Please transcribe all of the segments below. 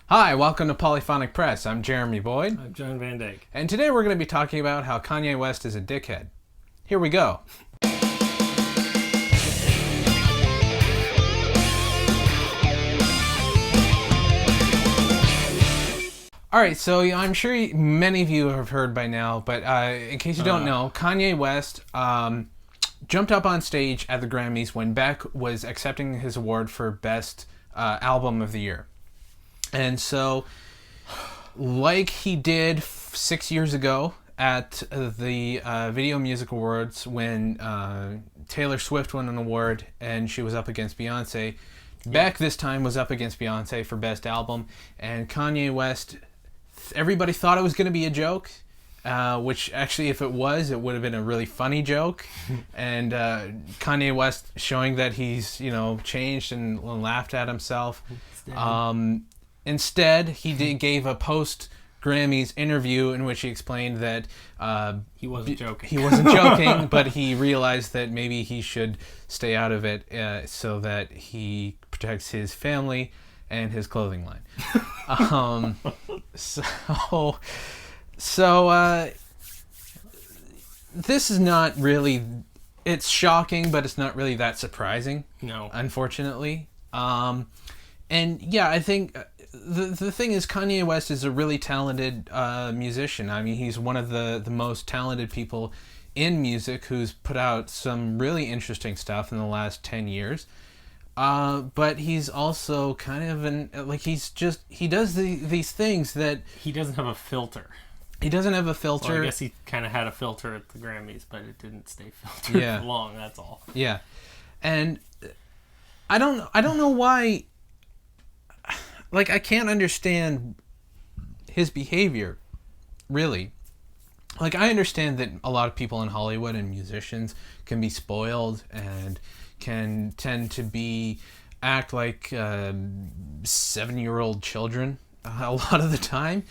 Hi, welcome to Polyphonic Press. I'm Jeremy Boyd. I'm John Van Dyke. And today we're going to be talking about how Kanye West is a dickhead. Here we go. Alright, so I'm sure many of you have heard by now, but in case you don't know, Kanye West jumped up on stage at the Grammys when Beck was accepting his award for Best Album of the Year. And so, like he did 6 years ago at the Video Music Awards when Taylor Swift won an award and she was up against Beyonce, Beck this time was up against Beyonce for Best Album, and Kanye West, everybody thought it was going to be a joke, which actually if it was, it would have been a really funny joke, and Kanye West showing that he's, changed and laughed at himself. Instead, he gave a post-Grammys interview in which he explained that he wasn't joking. He wasn't joking, but he realized that maybe he should stay out of it so that he protects his family and his clothing line. So this is not really... It's shocking, but it's not really that surprising. No. Unfortunately. And yeah, I think... The thing is, Kanye West is a really talented musician. I mean, he's one of the most talented people in music who's put out some really interesting stuff in the last 10 years. But he's also kind of he does these things that... He doesn't have a filter. He doesn't have a filter. Well, I guess he kind of had a filter at the Grammys, but it didn't stay filtered for long, that's all. Yeah. And I don't know why... Like, I can't understand his behavior, really. Like, I understand that a lot of people in Hollywood and musicians can be spoiled and can tend to act like 7-year-old children a lot of the time.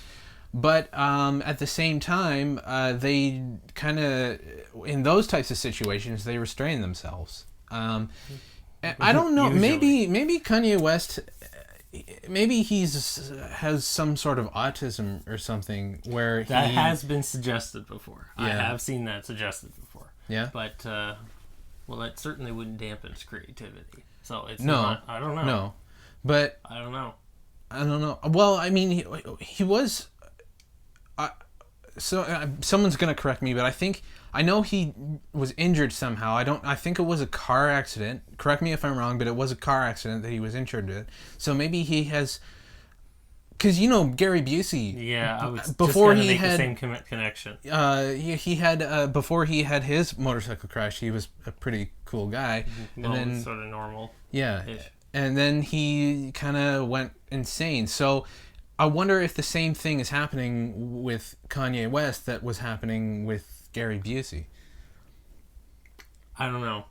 But at the same time, they kind of, in those types of situations, they restrain themselves. I don't know. Maybe Kanye West... Maybe has some sort of autism or something where that has been suggested before. Yeah. I have seen that suggested before. Yeah. But that certainly wouldn't dampen his creativity. So it's not. I don't know. No, but I don't know. Well, I mean, he was. Someone's gonna correct me, but I know he was injured somehow. I think it was a car accident. Correct me if I'm wrong, but it was a car accident that he was injured with. So maybe he has... Because, Gary Busey... Yeah, I was before just he make had, the same connection. He had... before he had his motorcycle crash, he was a pretty cool guy. Well, and then, sort of normal. Yeah. And then he kind of went insane. So... I wonder if the same thing is happening with Kanye West that was happening with Gary Busey. I don't know.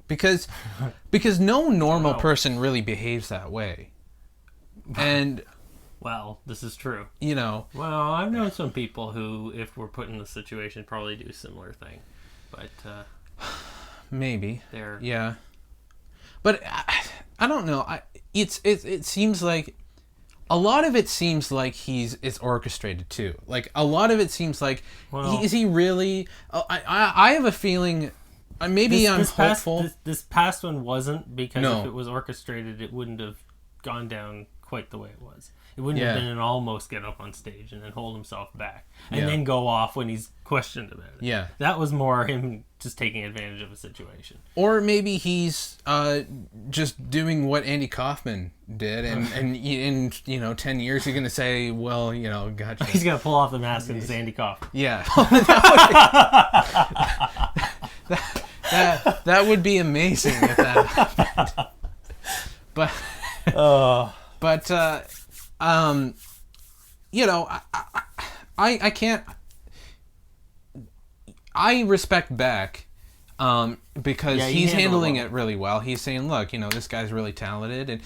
Because no normal person really behaves that way. And well, this is true. Well, I've known some people who, if we're put in the situation, probably do a similar thing. But maybe. Yeah. But I don't know. It seems like a lot of it seems like it's orchestrated too. Like a lot of it seems like is he really? I have a feeling. Maybe I'm hopeful. This past one wasn't, because if it was orchestrated, it wouldn't have gone down quite the way it was. It wouldn't have been an almost get up on stage and then hold himself back and then go off when he's questioned about it. Yeah, that was more him just taking advantage of a situation. Or maybe he's just doing what Andy Kaufman did, and in 10 years he's gonna say, well, gotcha. He's gonna pull off the mask and it's Andy Kaufman. Yeah, that would be amazing if that happened. But I can't. I respect Beck because he's handling it really well. He's saying, look, this guy's really talented. And,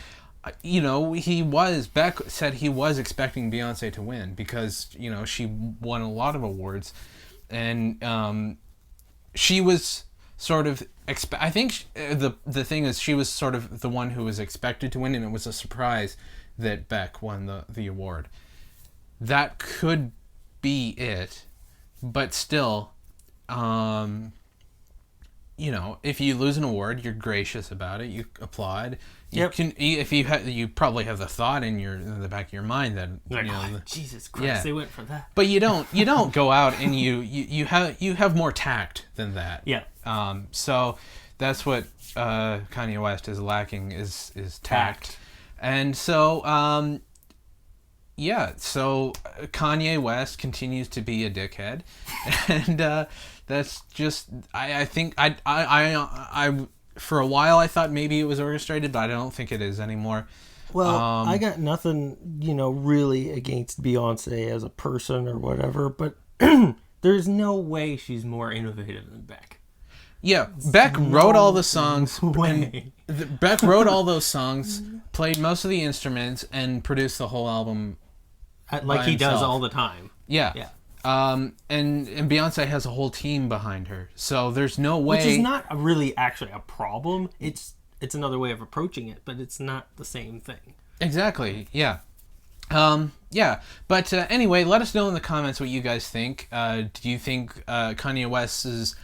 Beck said he was expecting Beyonce to win because, she won a lot of awards. And she was sort of I think the thing is she was sort of the one who was expected to win, and it was a surprise that Beck won the award. That could be it, but still, if you lose an award, you're gracious about it. You applaud. You can, if you probably have the thought in the back of your mind that Jesus Christ, they went for that. But you don't go out and you have more tact than that. Yeah. So that's what Kanye West is lacking is tact. And so so Kanye West continues to be a dickhead, and that's just I think I for a while I thought maybe it was orchestrated, but I don't think it is anymore. Well, I got nothing, really against Beyonce as a person or whatever, but there's no way she's more innovative than Beck. Yeah, Beck wrote all the songs. Beck wrote all those songs, played most of the instruments, and produced the whole album. Like he does all the time. Yeah. Yeah. And Beyonce has a whole team behind her, so there's no way. Which is not really actually a problem. It's another way of approaching it, but it's not the same thing. Exactly. Yeah. But anyway, let us know in the comments what you guys think. Do you think Kanye West's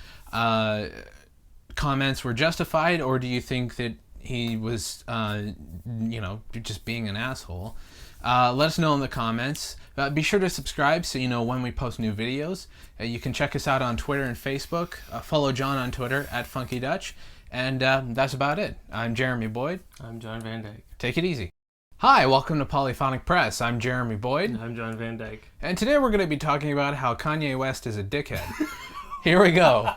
comments were justified, or do you think that he was, just being an asshole? Let us know in the comments. Be sure to subscribe so you know when we post new videos. You can check us out on Twitter and Facebook. Follow John on Twitter @FunkyDutch. And that's about it. I'm Jeremy Boyd. I'm Jon Van Dyke. Take it easy. Hi, welcome to Polyphonic Press. I'm Jeremy Boyd. And I'm Jon Van Dyke. And today we're going to be talking about how Kanye West is a dickhead. Here we go.